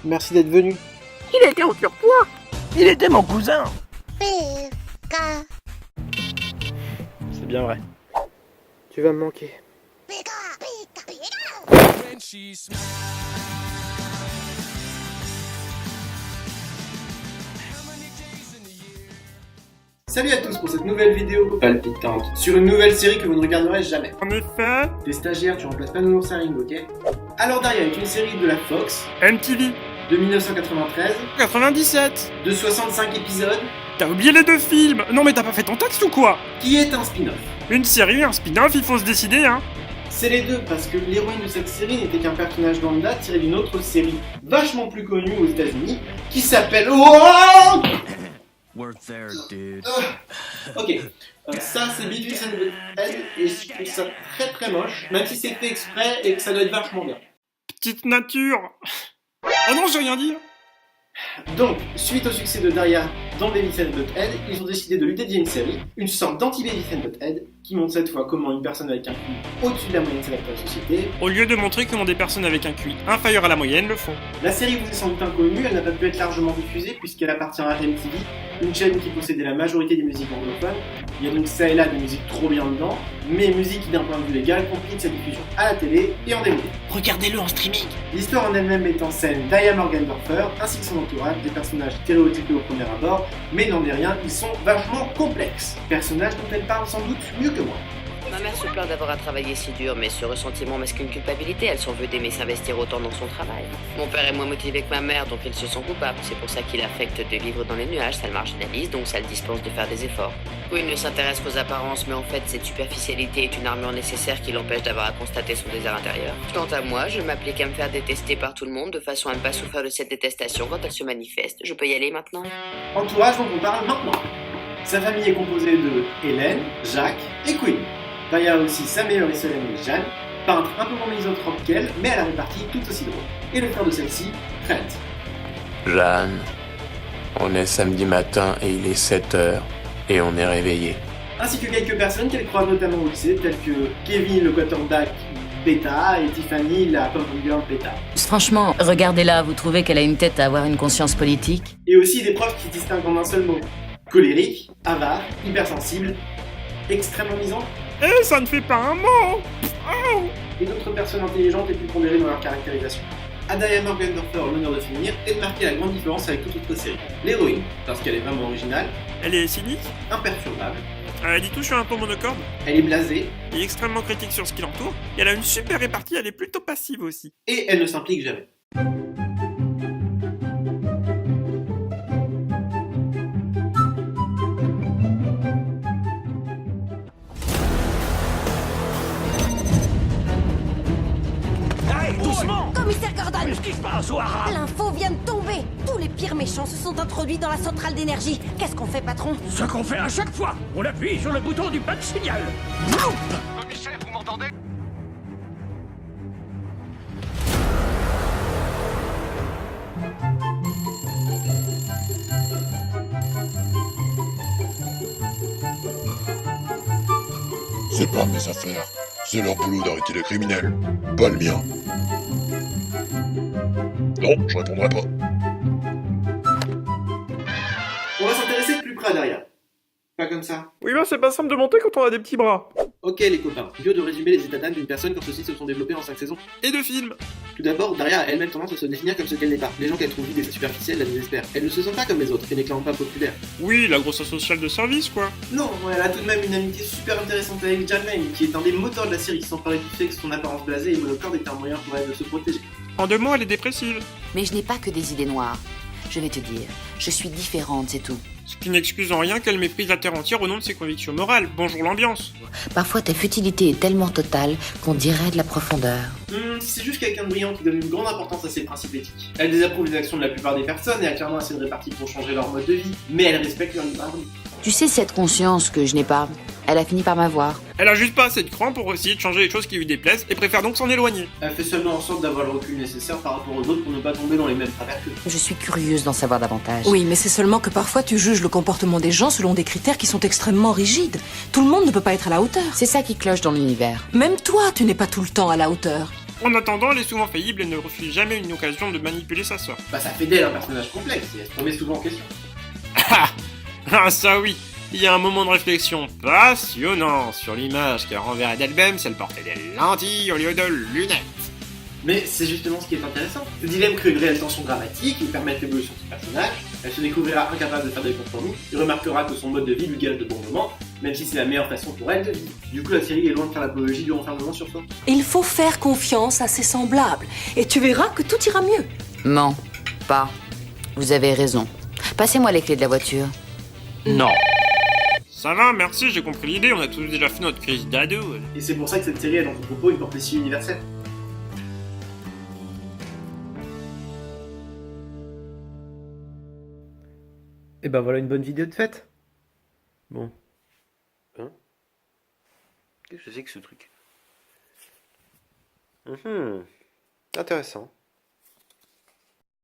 merci d'être venu. Il était au surpoids. Il était mon cousin. C'est bien vrai. Tu vas me manquer. Salut à tous pour cette nouvelle vidéo palpitante sur une nouvelle série que vous ne regarderez jamais. En effet, T'es stagiaire, tu remplaces pas nos Ringo, ok? Alors Daria est une série de la Fox MTV, de 1993 97. de 65 épisodes T'as oublié les deux films. Non mais t'as pas fait ton texte ou quoi? qui est un spin-off. Une série, un spin-off, il faut se décider, hein. C'est les deux parce que l'héroïne de cette série n'était qu'un personnage lambda tiré d'une autre série vachement plus connue aux États-Unis qui s'appelle... Oh Work there, dude. Ok, ça c'est Beavis and Butthead et je trouve ça très très moche, même si c'est fait exprès et que ça doit être vachement bien. Petite nature. Oh non, j'ai rien dit. Donc, suite au succès de Daria dans Beavis and Butthead, ils ont décidé de lui dédier une série, une sorte d'anti-Beavis and Butthead, qui montre cette fois comment une personne avec un QI au-dessus de la moyenne s'adapte à la société. Au lieu de montrer comment des personnes avec un QI inférieur à la moyenne le font. La série vous est sans doute inconnue, elle n'a pas pu être largement diffusée puisqu'elle appartient à MTV, une chaîne qui possédait la majorité des musiques anglophones. Il y a donc ça et là des musiques trop bien dedans, mais musique qui d'un point de vue légal complique sa diffusion à la télé et en DVD. Regardez-le en streaming. L'histoire en elle-même met en scène Diane Morgendorfer ainsi que son entourage, des personnages stéréotypés au premier abord, mais n'en est rien, ils sont vachement complexes. Personnages dont elle parle sans doute mieux que moi. Ma mère se plaint d'avoir à travailler si dur, mais ce ressentiment masque une culpabilité. Elle s'en veut d'aimer s'investir autant dans son travail. Mon père est moins motivé que ma mère, donc il se sent coupable. C'est pour ça qu'il affecte de vivre dans les nuages, ça le marginalise, donc ça le dispense de faire des efforts. Oui, il ne s'intéresse qu'aux apparences, mais en fait, cette superficialité est une armure nécessaire qui l'empêche d'avoir à constater son désert intérieur. Quant à moi, je m'applique à me faire détester par tout le monde, de façon à ne pas souffrir de cette détestation quand elle se manifeste. Je peux y aller maintenant? Entourage dont on parle maintenant. Sa famille est composée de Hélène, Jacques et Quinn. Daria a aussi sa meilleure et seule amie Jeanne, peintre un peu moins misanthrope qu'elle, mais à la répartie tout aussi drôle. Et le frère de celle-ci, Trent. Jeanne, on est samedi matin et il est 7h et on est réveillé. Ainsi que quelques personnes qu'elle croise notamment au lycée, telles que Kevin le quarterback bêta et Tiffany la pop girl bêta. Franchement, regardez-la, vous trouvez qu'elle a une tête à avoir une conscience politique? Et aussi des profs qui se distinguent en un seul mot. Colérique, avare, hypersensible, extrêmement misant. Eh, ça ne fait pas un mot. Oh. Et d'autres personnes intelligentes et plus pondérées dans leur caractérisation. À Diane Morgendorfer l'honneur de finir et de marquer la grande différence avec toute autre série. L'héroïne, parce qu'elle est vraiment originale, Elle est cynique. imperturbable, Elle dit tout sur un ton monocorde. elle est blasée Elle est extrêmement critique sur ce qui l'entoure. Et elle a une super répartie, elle est plutôt passive aussi. et elle ne s'implique jamais. Doucement. Commissaire Gordon, Qu'est-ce qui se passe, O'Hara? l'info vient de tomber. Tous les pires méchants se sont introduits dans la centrale d'énergie. Qu'est-ce qu'on fait, patron? Ce qu'on fait à chaque fois. On appuie sur le bouton du pas de signal. Commissaire, vous m'entendez? C'est pas mes affaires. C'est leur boulot d'arrêter les criminels. Pas le mien. Non, je répondrai pas. On va s'intéresser de plus près à Daria. Pas comme ça. Oui, ben c'est pas simple de monter quand on a des petits bras. Ok les copains, mieux de résumer les états d'âme d'une personne quand ceux-ci se sont développés en 5 saisons. Et de films. Tout d'abord, Daria a elle-même tendance à se définir comme ce qu'elle n'est pas. Les gens qu'elle trouve vides et superficiels la désespèrent. Elle ne se sent pas comme les autres et n'est clairement pas populaire. Oui, la grosse sociale de service, quoi. Non, elle a tout de même une amitié super intéressante avec Jan Lane, qui est un des moteurs de la série, sans parler du fait que son apparence blasée et monocorde est un moyen pour elle de se protéger. En 2 mots, elle est dépressive. Mais je n'ai pas que des idées noires. Je vais te dire, je suis différente, c'est tout. Ce qui n'excuse en rien qu'elle méprise la terre entière au nom de ses convictions morales. Bonjour l'ambiance. Parfois ta futilité est tellement totale qu'on dirait de la profondeur. C'est juste quelqu'un de brillant qui donne une grande importance à ses principes éthiques. Elle désapprouve les actions de la plupart des personnes et a clairement assez de répartie pour changer leur mode de vie, mais elle respecte leur libre arbitre. Tu sais cette conscience que je n'ai pas, elle a fini par m'avoir. Elle a juste pas assez de cran pour essayer de changer les choses qui lui déplaisent et préfère donc s'en éloigner. Elle fait seulement en sorte d'avoir le recul nécessaire par rapport aux autres pour ne pas tomber dans les mêmes travers qu'eux. Je suis curieuse d'en savoir davantage. Oui, mais c'est seulement que parfois tu juges le comportement des gens selon des critères qui sont extrêmement rigides. Tout le monde ne peut pas être à la hauteur. C'est ça qui cloche dans l'univers. Même toi, tu n'es pas tout le temps à la hauteur. En attendant, elle est souvent faillible et ne refuse jamais une occasion de manipuler sa sœur. Bah ça fait d'elle un personnage complexe et elle se remet souvent en question. Ah ça oui, il y a un moment de réflexion passionnant sur l'image qu'elle renverrait d'elle-même si elle portait des lentilles au lieu de lunettes. Mais c'est justement ce qui est intéressant. Ce dilemme crée une réelle tension dramatique, il permet l'évolution de son personnage, elle se découvrira incapable de faire des compromis, il remarquera que son mode de vie lui gage de bons moments, même si c'est la meilleure façon pour elle de vivre. Du coup la série est loin de faire l'apologie du renfermement sur soi. Il faut faire confiance à ses semblables, et tu verras que tout ira mieux. Non, pas. Vous avez raison. Passez-moi les clés de la voiture. Non. Ça va, merci, j'ai compris l'idée, on a tous déjà fait notre crise d'ado. Et c'est pour ça que cette série a dans son propos une portée si universelle. Et ben voilà une bonne vidéo de fête. Bon. Hein? Qu'est-ce que c'est que ce truc? Intéressant.